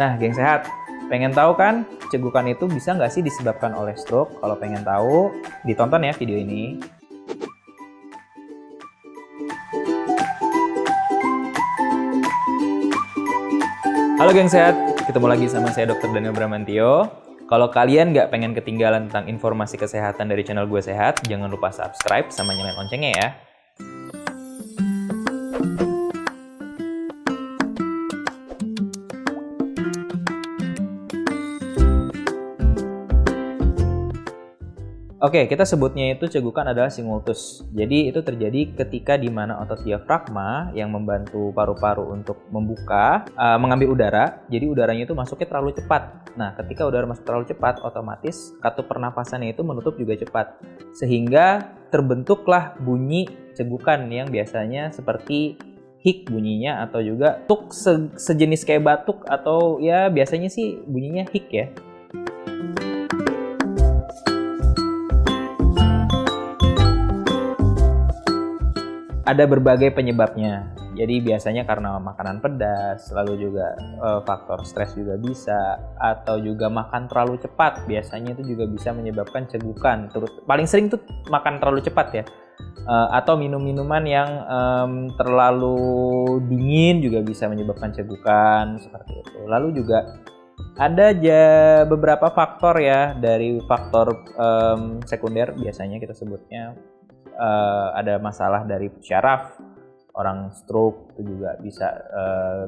Nah, geng sehat, pengen tahu kan cegukan itu bisa nggak sih disebabkan oleh stroke? Kalau pengen tahu, ditonton ya video ini. Halo geng sehat, ketemu lagi sama saya Dr. Daniel Bramantio. Kalau kalian nggak pengen ketinggalan tentang informasi kesehatan dari channel Gue Sehat, jangan lupa subscribe sama nyalain loncengnya ya. Oke, kita sebutnya itu cegukan adalah singultus. Jadi itu terjadi ketika di mana otot diafragma yang membantu paru-paru untuk membuka, mengambil udara. Jadi udaranya itu masuknya terlalu cepat. Nah, ketika udara masuk terlalu cepat, otomatis katup pernapasannya itu menutup juga cepat. Sehingga terbentuklah bunyi cegukan yang biasanya seperti hik bunyinya, atau juga tuk sejenis kayak batuk, atau ya biasanya sih bunyinya hik ya. Ada berbagai penyebabnya. Jadi biasanya karena makanan pedas, lalu juga faktor stres juga bisa, atau juga makan terlalu cepat. Biasanya itu juga bisa menyebabkan cegukan. Paling sering tuh makan terlalu cepat ya. Atau minum-minuman yang terlalu dingin juga bisa menyebabkan cegukan seperti itu. Lalu juga ada beberapa faktor ya, dari faktor sekunder biasanya kita sebutnya. Ada masalah dari syaraf, orang stroke itu juga bisa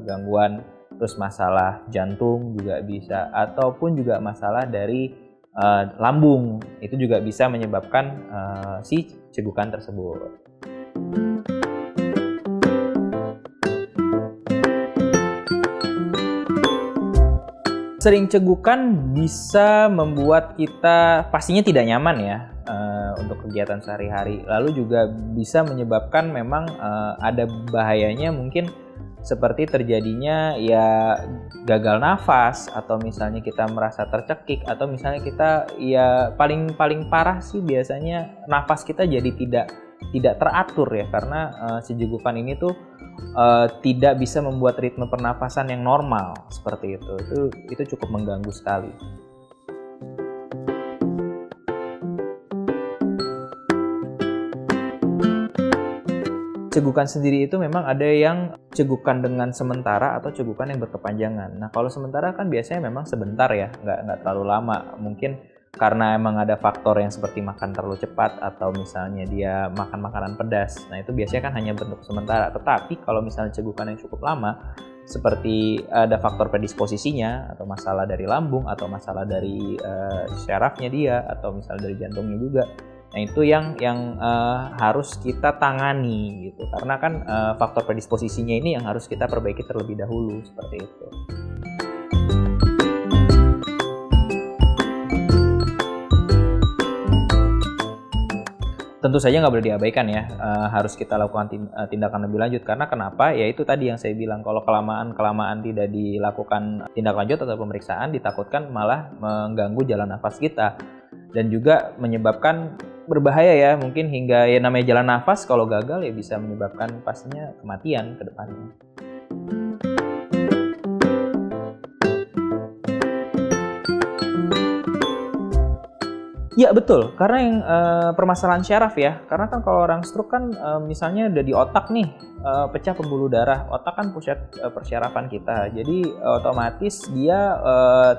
gangguan, terus masalah jantung juga bisa, ataupun juga masalah dari lambung, itu juga bisa menyebabkan si cegukan tersebut. Sering cegukan bisa membuat kita pastinya tidak nyaman ya untuk kegiatan sehari-hari. Lalu juga bisa menyebabkan memang ada bahayanya, mungkin seperti terjadinya ya gagal nafas, atau misalnya kita merasa tercekik, atau misalnya kita ya paling parah sih biasanya nafas kita jadi tidak teratur ya, karena si cegukan ini tuh tidak bisa membuat ritme pernafasan yang normal seperti itu. Itu cukup mengganggu sekali. Cegukan sendiri itu memang ada yang cegukan dengan sementara atau cegukan yang berkepanjangan. Nah, kalau sementara kan biasanya memang sebentar ya, nggak terlalu lama. Mungkin karena emang ada faktor yang seperti makan terlalu cepat, atau misalnya dia makan makanan pedas. Nah, itu biasanya kan hanya bentuk sementara. Tetapi kalau misalnya cegukan yang cukup lama, seperti ada faktor predisposisinya, atau masalah dari lambung, atau masalah dari syarafnya dia, atau misalnya dari jantungnya juga. Nah, itu yang harus kita tangani gitu. Karena kan faktor predisposisinya ini yang harus kita perbaiki terlebih dahulu, seperti itu. Tentu saja nggak boleh diabaikan ya, harus kita lakukan tindakan lebih lanjut. Karena kenapa? Ya itu tadi yang saya bilang, kalau kelamaan tidak dilakukan tindak lanjut atau pemeriksaan, ditakutkan malah mengganggu jalan nafas kita. Dan juga menyebabkan berbahaya ya, mungkin hingga ya namanya jalan nafas kalau gagal ya bisa menyebabkan pastinya kematian ke depannya. Ya betul, karena yang permasalahan syaraf ya, karena kan kalau orang stroke kan misalnya udah di otak nih, pecah pembuluh darah. Otak kan pusat persyarafan kita, jadi otomatis dia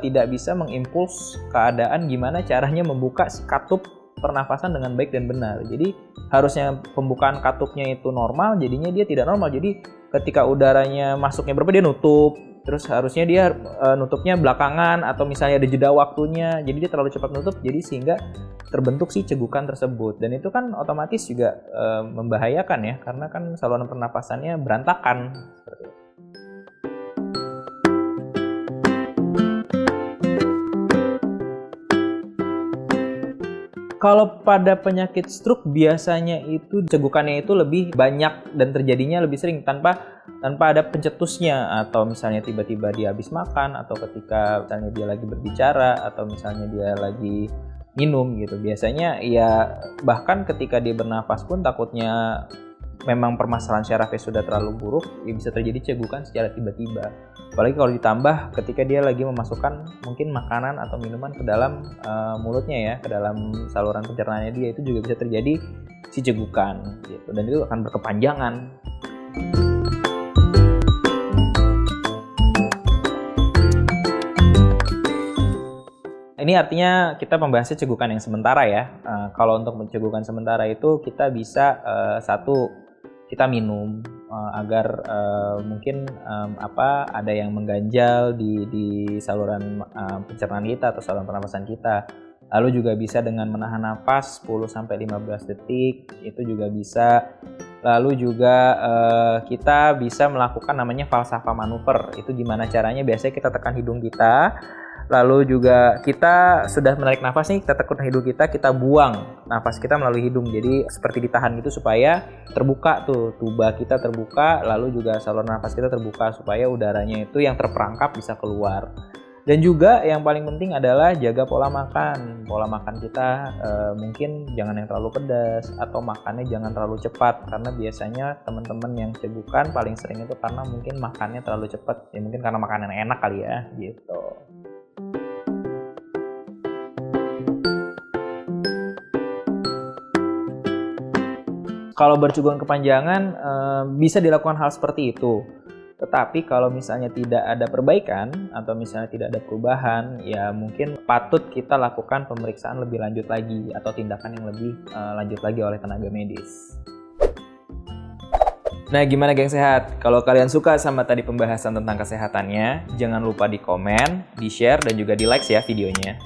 tidak bisa mengimpuls keadaan gimana caranya membuka si katup pernafasan dengan baik dan benar. Jadi harusnya pembukaan katupnya itu normal, jadinya dia tidak normal. Jadi ketika udaranya masuknya berapa, dia nutup. Terus harusnya dia nutupnya belakangan, atau misalnya ada jeda waktunya, jadi dia terlalu cepat nutup, jadi sehingga terbentuk si cegukan tersebut. Dan itu kan otomatis juga membahayakan ya, karena kan saluran pernapasannya berantakan seperti itu. Kalau pada penyakit stroke biasanya itu cegukannya itu lebih banyak dan terjadinya lebih sering tanpa ada pencetusnya, atau misalnya tiba-tiba dia habis makan, atau ketika misalnya dia lagi berbicara, atau misalnya dia lagi minum gitu. Biasanya ya bahkan ketika dia bernafas pun takutnya memang permasalahan syarafnya sudah terlalu buruk, ya bisa terjadi cegukan secara tiba-tiba. Apalagi kalau ditambah ketika dia lagi memasukkan mungkin makanan atau minuman ke dalam mulutnya ya, ke dalam saluran pencernaannya dia, itu juga bisa terjadi si cegukan gitu, dan itu akan berkepanjangan. Ini artinya kita membahasnya cegukan yang sementara ya. Kalau untuk cegukan sementara itu kita bisa kita minum agar mungkin ada yang mengganjal di saluran pencernaan kita atau saluran pernapasan kita. Lalu juga bisa dengan menahan napas 10-15 detik, itu juga bisa. Lalu juga kita bisa melakukan namanya falsafah manuver. Itu gimana caranya? Biasanya kita tekan hidung kita. Lalu juga kita sudah menarik nafas nih, kita tekan hidung kita buang nafas kita melalui hidung. Jadi seperti ditahan gitu supaya terbuka tuh, tuba kita terbuka, lalu juga saluran nafas kita terbuka supaya udaranya itu yang terperangkap bisa keluar. Dan juga yang paling penting adalah jaga pola makan. Pola makan kita mungkin jangan yang terlalu pedas atau makannya jangan terlalu cepat, karena biasanya teman-teman yang cegukan paling sering itu karena mungkin makannya terlalu cepat. Ya mungkin karena makanan enak kali ya gitu. Kalau bercegukan kepanjangan bisa dilakukan hal seperti itu. Tetapi kalau misalnya tidak ada perbaikan atau misalnya tidak ada perubahan, ya mungkin patut kita lakukan pemeriksaan lebih lanjut lagi atau tindakan yang lebih lanjut lagi oleh tenaga medis. Nah, gimana geng sehat? Kalau kalian suka sama tadi pembahasan tentang kesehatannya, jangan lupa di komen, di share, dan juga di like ya videonya.